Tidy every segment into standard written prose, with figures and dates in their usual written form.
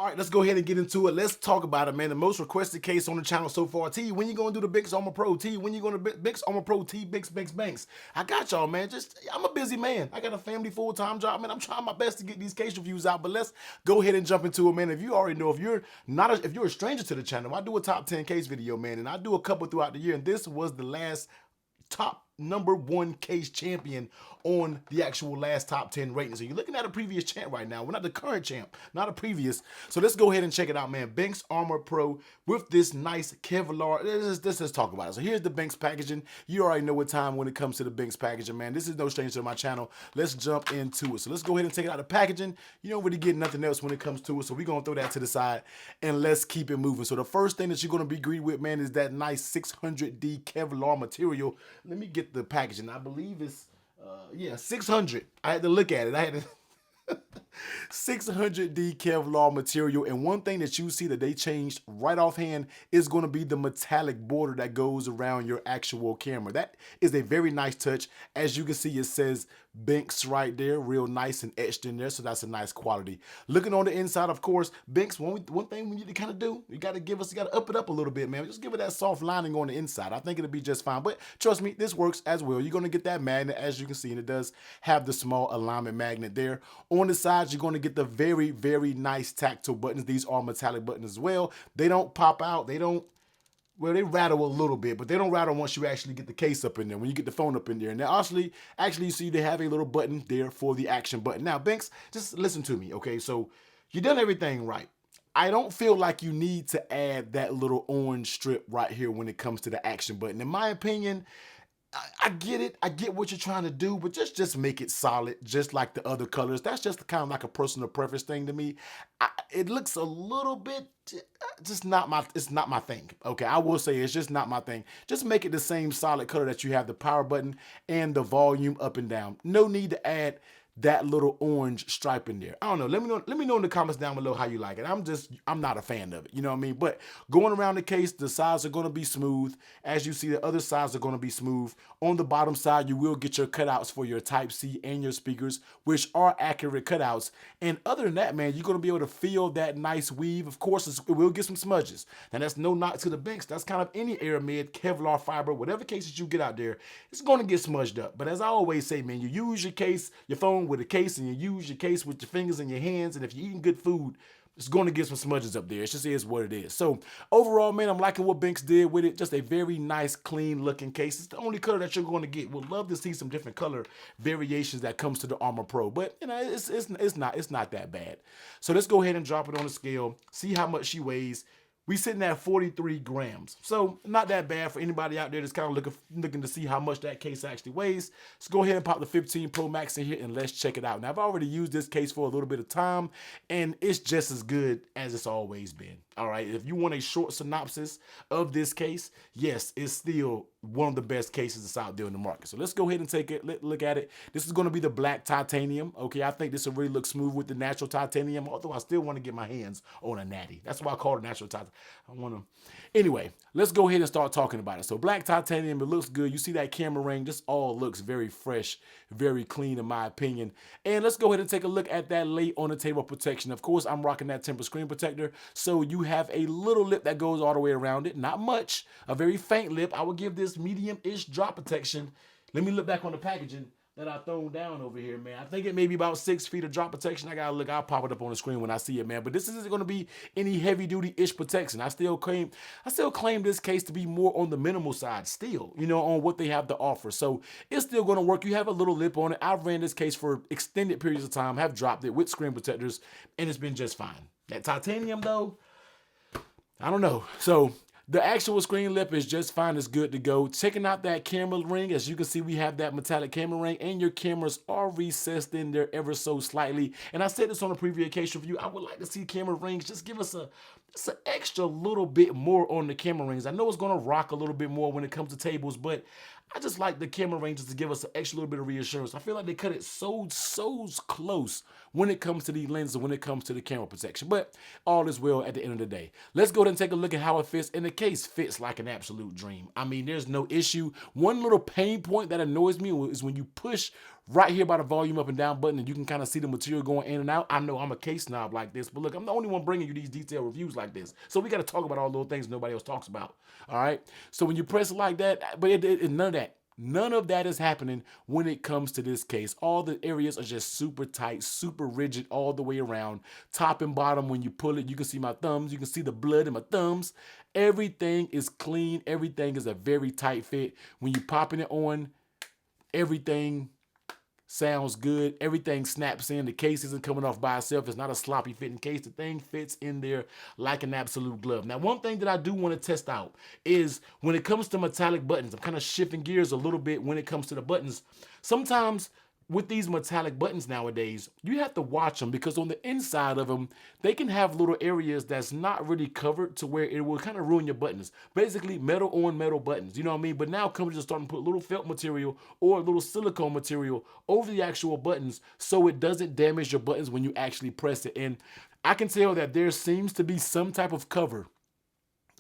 All right, let's go ahead and get into it. Let's talk about it, man. The most requested case on the channel so far. T, when you gonna do the Benks Armor Pro? T, when you gonna Benks Armor Pro? T, Benks. I got y'all, man. I'm a busy man. I got a family full-time job, man. I'm trying my best to get these case reviews out. But let's go ahead and jump into it, man. If you already know, if you're a stranger to the channel, I do a top 10 case video, man, and I do a couple throughout the year. And this was the last top #1 case champion on the actual last top 10 rating. So you're looking at a previous champ right now. We're not the current champ, not a previous. So let's go ahead and check it out, man. Benks Armor Pro with this nice Kevlar. Let's talk about it. So here's the Benks packaging. You already know what time when it comes to the Benks packaging, man. This is no stranger to my channel. Let's jump into it. So let's go ahead and take it out of the packaging. You don't really get nothing else when it comes to it. So we're going to throw that to the side and let's keep it moving. So the first thing that you're going to be greeted with, man, is that nice 600D Kevlar material. Let me get the packaging. I believe it's, yeah, 600. I had to look at it. I had to 600D Kevlar material. And one thing that you see that they changed right offhand is going to be the metallic border that goes around your actual camera. That is a very nice touch. As you can see, it says Benks right there, real nice and etched in there. So that's a nice quality. Looking on the inside, of course, Benks, one thing we need to kind of do, you got to up it up a little bit, man. Just give it that soft lining on the inside. I think it'll be just fine. But trust me, this works as well. You're going to get that magnet, as you can see, and it does have the small alignment magnet there. On the sides, you're going to get the very, very nice tactile buttons. These are metallic buttons as well. They don't pop out. Well, they rattle a little bit, but they don't rattle once you actually get the case up in there, when you get the phone up in there. And now, actually, you see they have a little button there for the action button. Now, Benks, just listen to me, okay? So you've done everything right. I don't feel like you need to add that little orange strip right here when it comes to the action button. In my opinion, I get it. I get what you're trying to do, but just make it solid, just like the other colors. That's just kind of like a personal preference thing to me. It looks a little bit, it's not my thing. Okay, I will say it's just not my thing. Just make it the same solid color that you have the power button and the volume up and down. No need to add that little orange stripe in there. I don't know. Let me know in the comments down below how you like it. I'm not a fan of it. You know what I mean? But going around the case, the sides are going to be smooth. As you see, the other sides are going to be smooth. On the bottom side, you will get your cutouts for your Type-C and your speakers, which are accurate cutouts. And other than that, man, you're going to be able to feel that nice weave. Of course, it will get some smudges. And that's no knock to the Benks. That's kind of any aramid, Kevlar fiber, whatever cases you get out there, it's going to get smudged up. But as I always say, man, you use your case, your phone with a case, and you use your case with your fingers and your hands, and if you're eating good food, it's going to get some smudges up there. It just is what it is. So overall, man, I'm liking what Benks did with it. Just a very nice, clean looking case. It's the only color that you're going to get. We'd love to see some different color variations that comes to the Armor Pro, but you know, it's not that bad. So let's go ahead and drop it on the scale, see how much she weighs. We sitting at 43 grams. So not that bad for anybody out there that's kind of looking to see how much that case actually weighs. So go ahead and pop the 15 Pro Max in here and let's check it out. Now, I've already used this case for a little bit of time and it's just as good as it's always been. All right, if you want a short synopsis of this case, yes, it's still one of the best cases that's out there in the market. So let's go ahead and take it, look at it. This is going to be the black titanium. Okay, I think this will really look smooth with the natural titanium, although I still want to get my hands on a natty. That's why I call it natural titanium. I want to. Anyway, let's go ahead and start talking about it. So black titanium, it looks good. You see that camera ring? This all looks very fresh, very clean in my opinion. And let's go ahead and take a look at that lay on the table protection. Of course, I'm rocking that tempered screen protector. So you have a little lip that goes all the way around it. Not much, a very faint lip. I would give this medium-ish drop protection. Let me look back on the packaging that I thrown down over here, man. I think it may be about 6 feet of drop protection. I gotta look, I'll pop it up on the screen when I see it, man. But this isn't gonna be any heavy duty-ish protection. I still claim this case to be more on the minimal side still, you know, on what they have to offer. So it's still gonna work. You have a little lip on it. I've ran this case for extended periods of time, have dropped it with screen protectors, and it's been just fine. That titanium though, I don't know. So the actual screen lip is just fine. It's good to go. Checking out that camera ring. As you can see, we have that metallic camera ring and your cameras are recessed in there ever so slightly. And I said this on a previous case review. I would like to see camera rings just give us just an extra little bit more on the camera rings. I know it's going to rock a little bit more when it comes to tables, but I just like the camera ranges to give us an extra little bit of reassurance. I feel like they cut it so close when it comes to the lenses, when it comes to the camera protection. But all is well at the end of the day. Let's go ahead and take a look at how it fits. And the case fits like an absolute dream. I mean, there's no issue. One little pain point that annoys me is when you push right here by the volume up and down button, and you can kind of see the material going in and out. I know I'm a case snob like this, but look, I'm the only one bringing you these detailed reviews like this. So we got to talk about all those things nobody else talks about. All right. So when you press it like that, but none of that. None of that is happening when it comes to this case. All the areas are just super tight, super rigid all the way around. Top and bottom, when you pull it, you can see my thumbs. You can see the blood in my thumbs. Everything is clean. Everything is a very tight fit. When you're popping it on, everything sounds good. Everything snaps in. The case isn't coming off by itself. It's not a sloppy fitting case. The thing fits in there like an absolute glove. Now, one thing that I do want to test out is when it comes to metallic buttons, I'm kind of shifting gears a little bit when it comes to the buttons. Sometimes with these metallic buttons nowadays, you have to watch them because on the inside of them, they can have little areas that's not really covered to where it will kind of ruin your buttons. Basically, metal on metal buttons, you know what I mean? But now companies are starting to put little felt material or little silicone material over the actual buttons so it doesn't damage your buttons when you actually press it. And I can tell that there seems to be some type of cover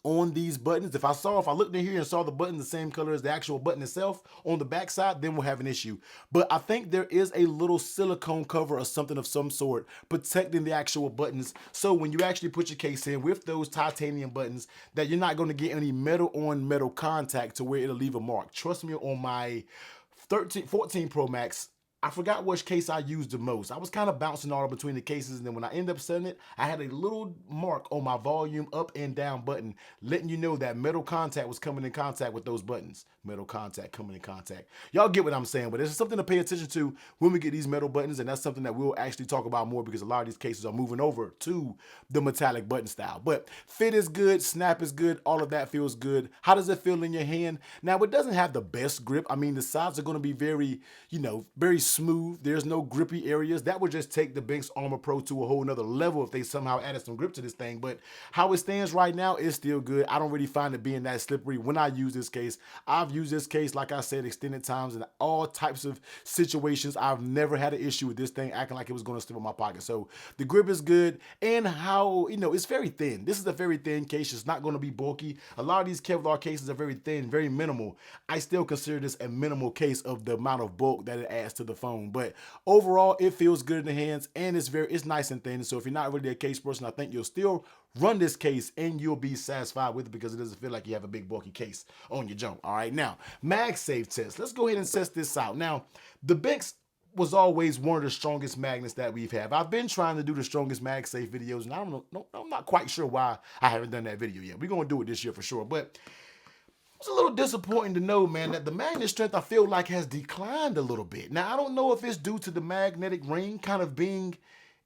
on these buttons. If I looked in here and saw the button the same color as the actual button itself on the back side, then we'll have an issue. But I think there is a little silicone cover or something of some sort protecting the actual buttons. So when you actually put your case in with those titanium buttons, that you're not going to get any metal on metal contact to where it'll leave a mark. Trust me, on my 14 Pro Max, I forgot which case I used the most. I was kind of bouncing all between the cases, and then when I ended up setting it, I had a little mark on my volume up and down button, letting you know that metal contact was coming in contact with those buttons. Metal contact coming in contact. Y'all get what I'm saying, but it's something to pay attention to when we get these metal buttons, and that's something that we'll actually talk about more because a lot of these cases are moving over to the metallic button style. But fit is good, snap is good, all of that feels good. How does it feel in your hand? Now, it doesn't have the best grip. I mean, the sides are going to be very, very smooth. There's no grippy areas. That would just take the Benks Armor Pro to a whole nother level if they somehow added some grip to this thing. But how it stands right now is still good. I don't really find it being that slippery when I use this case. I've used this case, like I said, extended times in all types of situations. I've never had an issue with this thing acting like it was going to slip in my pocket. So the grip is good, and how, it's very thin. This is a very thin case. It's not going to be bulky. A lot of these Kevlar cases are very thin, very minimal. I still consider this a minimal case of the amount of bulk that it adds to the phone. But overall, it feels good in the hands, and it's nice and thin. So if you're not really a case person, I think you'll still run this case and you'll be satisfied with it because it doesn't feel like you have a big bulky case on your jump. All right, now MagSafe test. Let's go ahead and test this out. Now, the Benks was always one of the strongest magnets that we've had. I've been trying to do the strongest MagSafe videos, and I'm not quite sure why I haven't done that video yet. We're gonna do it this year for sure, but it's a little disappointing to know, man, that the magnet strength I feel like has declined a little bit. Now, I don't know if it's due to the magnetic ring kind of being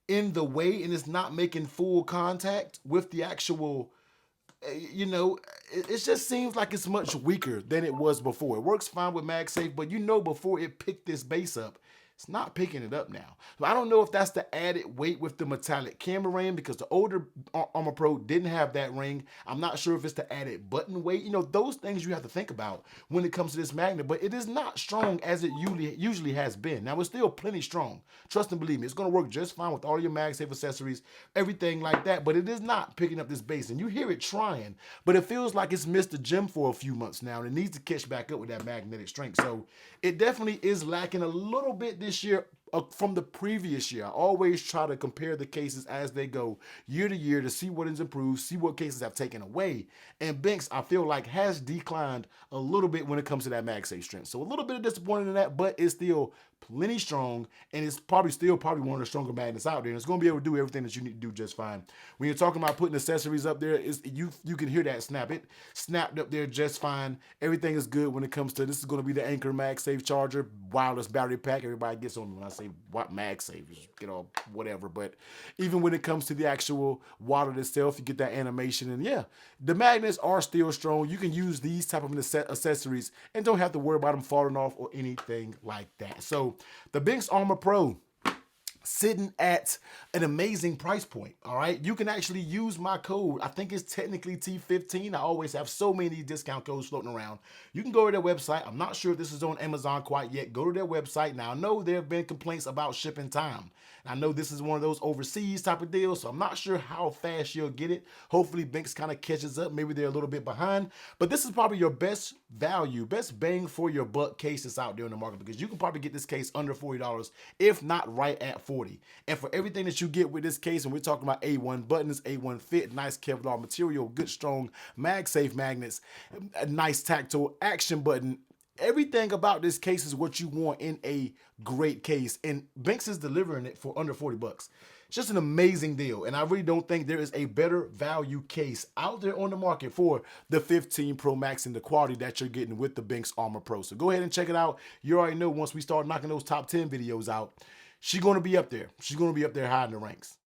in the way and it's not making full contact with the actual, it just seems like it's much weaker than it was before. It works fine with MagSafe, but before it picked this base up, it's not picking it up now. So I don't know if that's the added weight with the metallic camera ring because the older Armor Pro didn't have that ring. I'm not sure if it's the added button weight. Those things you have to think about when it comes to this magnet, but it is not strong as it usually has been. Now, it's still plenty strong. Trust and believe me, it's going to work just fine with all your MagSafe accessories, everything like that, but it is not picking up this bass. And you hear it trying, but it feels like it's missed the gym for a few months now, and it needs to catch back up with that magnetic strength. So it definitely is lacking a little bit this year from the previous year. I always try to compare the cases as they go year to year to see what has improved, see what cases have taken away. And Benks, I feel like, has declined a little bit when it comes to that MagSafe strength. So a little bit of disappointing in that, but it's still plenty strong, and it's probably one of the stronger magnets out there, and it's going to be able to do everything that you need to do just fine. When you're talking about putting accessories up there, you can hear that snap. It snapped up there just fine. Everything is good when it comes to, this is going to be the Anker MagSafe charger, wireless battery pack. Everybody gets on me when I say what MagSafe, whatever. But even when it comes to the actual wallet itself, you get that animation, and yeah, the magnets are still strong. You can use these type of accessories and don't have to worry about them falling off or anything like that. So the Benks Armor Pro sitting at an amazing price point. All right, you can actually use my code. I think it's technically T15. I always have so many discount codes floating around. You can go to their website. I'm not sure if this is on Amazon quite yet. Go to their website. Now I know there have been complaints about shipping time. I know this is one of those overseas type of deals, so I'm not sure how fast you'll get it. Hopefully Benks kind of catches up. Maybe they're a little bit behind, but this is probably your best value, best bang for your buck case that's out there in the market, because you can probably get this case under $40, if not right at 40. And for everything that you get with this case, and we're talking about A1 buttons, A1 fit, nice Kevlar material, good strong MagSafe magnets, a nice tactile action button, everything about this case is what you want in a great case, and Benks is delivering it for under 40 bucks. It's just an amazing deal, and I really don't think there is a better value case out there on the market for the 15 Pro Max and the quality that you're getting with the Benks Armor Pro. So go ahead and check it out. You already know once we start knocking those top 10 videos out, she's going to be up there. She's going to be up there high in the ranks.